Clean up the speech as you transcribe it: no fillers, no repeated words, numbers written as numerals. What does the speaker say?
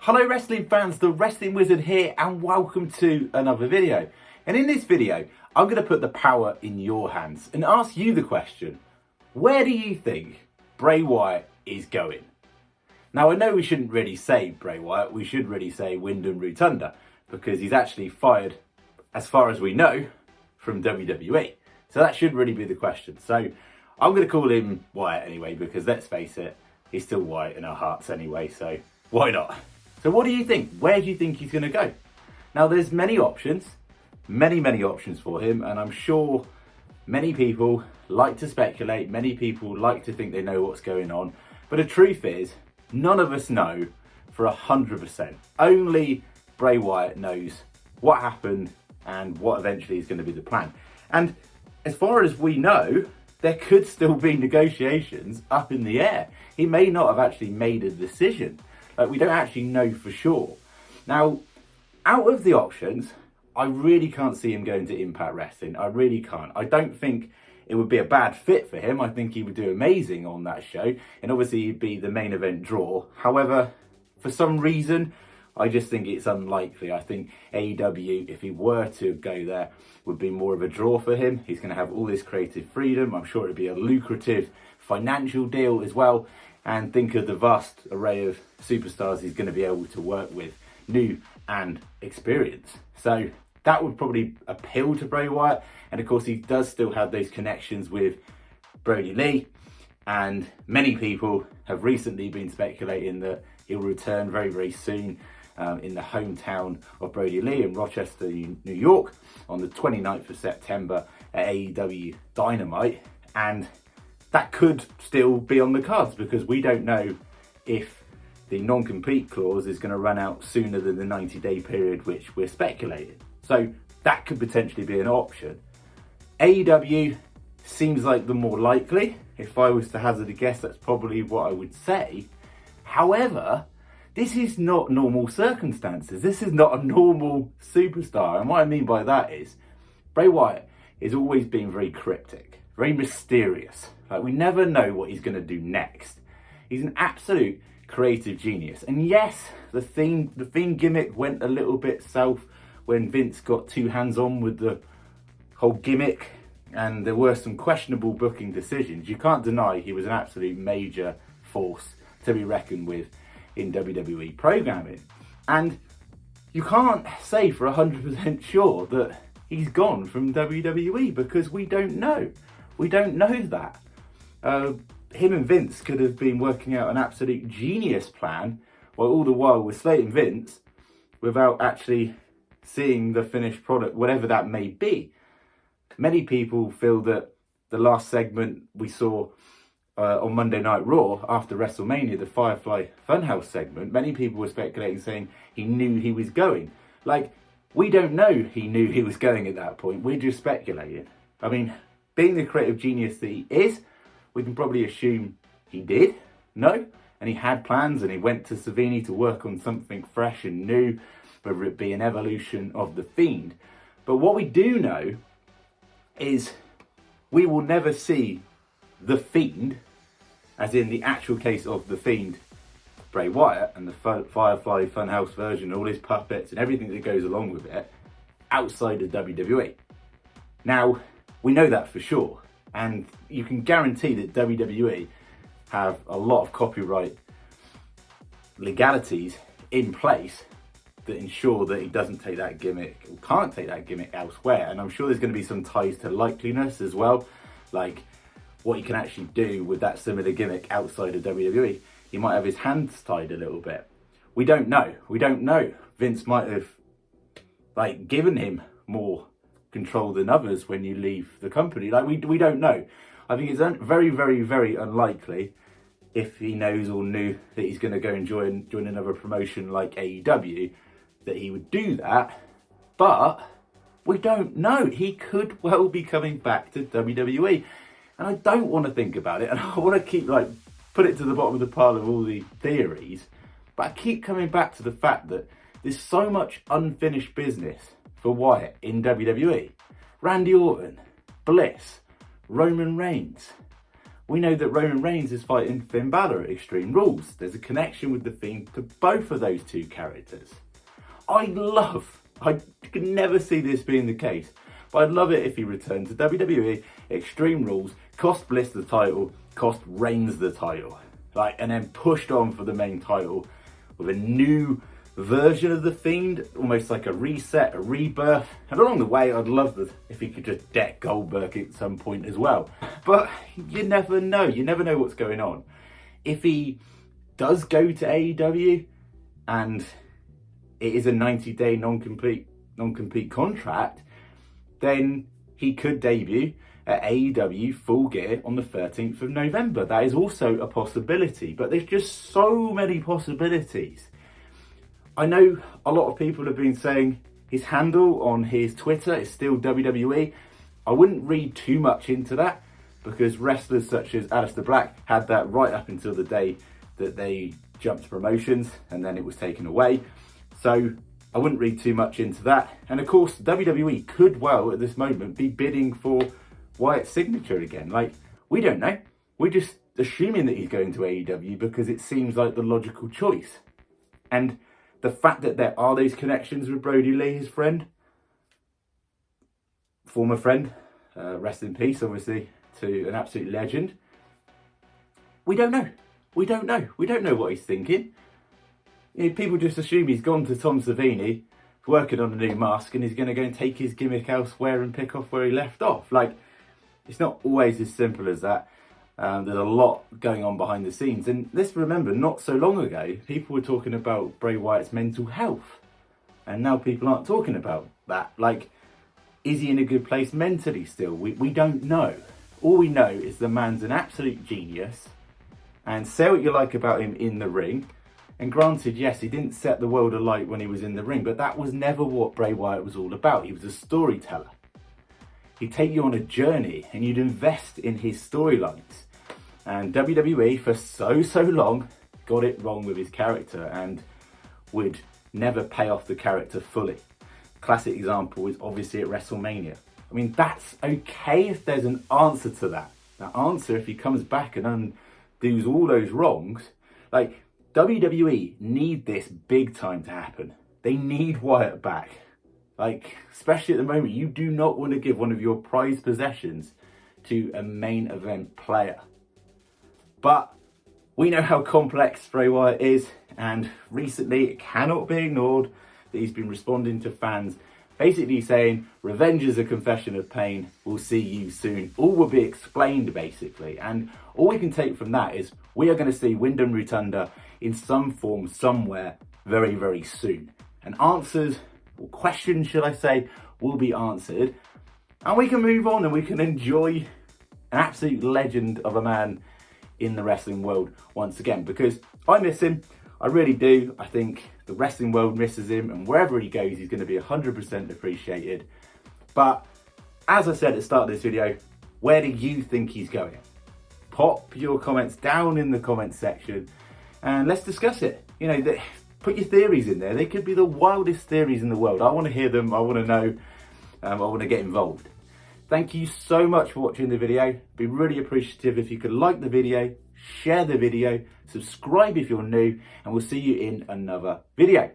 Hello wrestling fans, the Wrestling Wizard here and welcome to another video. And in this video, I'm going to put the power in your hands and ask you the question, where do you think Bray Wyatt is going? Now I know we shouldn't really say Bray Wyatt, we should really say Windham Rotunda because he's actually fired, as far as we know, from WWE. So that should really be the question. So I'm going to call him Wyatt anyway because let's face it, he's still Wyatt in our hearts anyway, so why not? So what do you think? Where do you think he's going to go? Now there's many options, many options for him, and I'm sure many people like to speculate, many people like to think they know what's going on, but the truth is, none of us know for 100%. Only Bray Wyatt knows what happened and what eventually is going to be the plan. And as far as we know, there could still be negotiations up in the air. He may not have actually made a decision. We don't actually know for sure. Now, out of the options, I really can't see him going to Impact Wrestling. I really can't. I don't think it would be a bad fit for him. I think he would do amazing on that show. And obviously he'd be the main event draw. However, for some reason, I just think it's unlikely. I think AEW, if he were to go there, would be more of a draw for him. He's going to have all this creative freedom. I'm sure it'd be a lucrative financial deal as well. And think of the vast array of superstars he's going to be able to work with, new and experienced. So that would probably appeal to Bray Wyatt. And of course, he does still have those connections with Brody Lee. And many people have recently been speculating that he'll return very soon in the hometown of Brody Lee in Rochester, New York, on the 29th of September at AEW Dynamite. And that could still be on the cards because we don't know if the non-compete clause is going to run out sooner than the 90-day period which we're speculating. So that could potentially be an option. AEW seems like the more likely. If I was to hazard a guess, that's probably what I would say. However, this is not normal circumstances. This is not a normal superstar. And what I mean by that is Bray Wyatt has always been very cryptic, very mysterious. Like, we never know what he's going to do next. He's an absolute creative genius. And yes, the theme gimmick went a little bit south when Vince got too hands-on with the whole gimmick. And there were some questionable booking decisions. You can't deny he was an absolute major force to be reckoned with in WWE programming. And you can't say for 100% sure that he's gone from WWE because we don't know. We don't know that. Him and Vince could have been working out an absolute genius plan while all the while we're slating Vince without actually seeing the finished product, whatever that may be. Many people feel that the last segment we saw on Monday Night Raw after WrestleMania, the Firefly Funhouse segment, many people were speculating saying he knew he was going. Like, we don't know he knew he was going at that point. We're just speculating. I mean, being the creative genius that he is, we can probably assume he did know, and he had plans and he went to Savini to work on something fresh and new, whether it be an evolution of The Fiend. But what we do know is we will never see The Fiend, as in the actual case of The Fiend, Bray Wyatt, and the Firefly Funhouse version, all his puppets and everything that goes along with it, outside of WWE. Now, we know that for sure. And you can guarantee that WWE have a lot of copyright legalities in place that ensure that he doesn't take that gimmick or can't take that gimmick elsewhere. And I'm sure there's going to be some ties to likeliness as well, like what he can actually do with that similar gimmick outside of WWE. He might have his hands tied a little bit. We don't know. We don't know. Vince might have given him more control than others when you leave the company. We don't know. I think it's very unlikely, if he knows or knew that he's going to go and join another promotion like AEW, that he would do that. But we don't know. He could well be coming back to WWE, and I don't want to think about it, and I want to keep put it to the bottom of the pile of all the theories. But I keep coming back to the fact that there's so much unfinished business for Wyatt in WWE. Randy Orton, Bliss, Roman Reigns. We know that Roman Reigns is fighting Finn Balor at Extreme Rules. There's a connection with the Fiend to both of those two characters. I could never see this being the case, but I'd love it if he returned to WWE, Extreme Rules, cost Bliss the title, cost Reigns the title, and then pushed on for the main title with a new version of the Fiend, almost like a reset, a rebirth. And along the way, I'd love if he could just deck Goldberg at some point as well. But you never know. You never know what's going on. If he does go to AEW and it is a 90-day non-compete contract, then he could debut at AEW Full Gear on the 13th of November. That is also a possibility, but there's just so many possibilities. I know a lot of people have been saying his handle on his Twitter is still WWE. I wouldn't read too much into that, because wrestlers such as Aleister Black had that right up until the day that they jumped promotions and then it was taken away. So I wouldn't read too much into that. And of course, WWE could well at this moment be bidding for Wyatt's signature again. We don't know. We're just assuming that he's going to AEW because it seems like the logical choice. And the fact that there are those connections with Brody Lee, his friend, former friend, rest in peace, obviously, to an absolute legend. We don't know. We don't know what he's thinking. People just assume he's gone to Tom Savini, working on a new mask, and he's going to go and take his gimmick elsewhere and pick off where he left off. It's not always as simple as that. There's a lot going on behind the scenes. And let's remember, not so long ago, people were talking about Bray Wyatt's mental health. And now people aren't talking about that. Is he in a good place mentally still? We don't know. All we know is the man's an absolute genius. And say what you like about him in the ring. And granted, yes, he didn't set the world alight when he was in the ring, but that was never what Bray Wyatt was all about. He was a storyteller. He'd take you on a journey and you'd invest in his storylines. And WWE, for so long, got it wrong with his character and would never pay off the character fully. Classic example is obviously at WrestleMania. I mean, that's okay if there's an answer to that. That answer, if he comes back and undoes all those wrongs, WWE need this big time to happen. They need Wyatt back. Especially at the moment, you do not want to give one of your prized possessions to a main event player. But we know how complex Bray Wyatt is, and recently it cannot be ignored that he's been responding to fans basically saying, revenge is a confession of pain, we'll see you soon. All will be explained, basically. And all we can take from that is we are going to see Windham Rotunda in some form, somewhere, very, very soon. And answers, or questions, should I say, will be answered. And we can move on and we can enjoy an absolute legend of a man in the wrestling world once again, because I miss him. I really do. I think the wrestling world misses him, and wherever he goes, he's going to be 100% appreciated. But as I said at the start of this video, where do you think he's going? Pop your comments down in the comments section and let's discuss it. Put your theories in there. They could be the wildest theories in the world. I want to hear them. I want to know. I want to get involved. Thank you so much for watching the video. Be really appreciative if you could like the video, share the video, subscribe if you're new, and we'll see you in another video.